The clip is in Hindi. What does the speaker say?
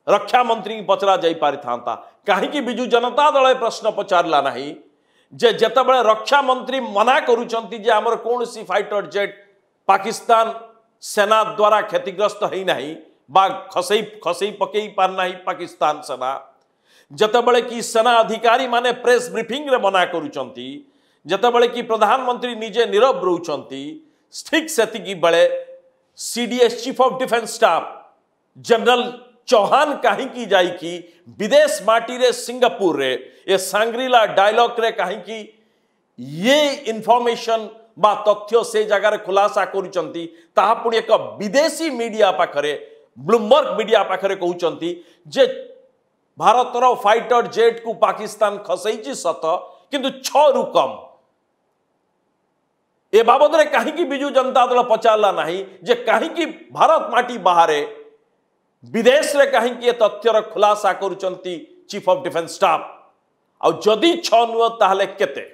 रक्षा मंत्री पचरा जाई पारि थांता कहीं बिजु जनता दल प्रश्न पचारला नहीं जे जेतेबेले रक्षा मंत्री मना करूचंती जे हमर कोनसी फाइटर जेट पाकिस्तान सेना द्वारा क्षतिग्रस्त है नहीं बा खसई खसई पकई पार नहीं पाकिस्तान सेना जेतेबेले कि सेना अधिकारी माने प्रेस ब्रीफिंग रे मना करूचंती जेतेबेले कि प्रधानमंत्री निजे नीरव रहउचंती ठीक सेतिकी बेले CDS chief of defence staff general Chauhan कहीं की जाई कि विदेश माटी रे सिंगापुर रे ये सांग्रीला डायलॉग रे कहीं की ये इनफॉरमेशन बा तथ्य से जगह रे खुलासा करूचंती ताहा पुणी एक विदेशी मीडिया पाखरे ब्लूमबर्ग मीडिया पाखरे कहउचंती जे भारतर फाइटर जेट को पाकिस्तान खसैची सत किंतु 6 रु कम ए बाबद रे कहीं की बिजु जनता दल पचारला नहीं जे कहीं की भारत माटी बाहरे विदेश रे कहीं की तथ्यर खुलासा करूचंती चीफ ऑफ डिफेंस स्टाफ आ जदि 6 नुह ताहले केते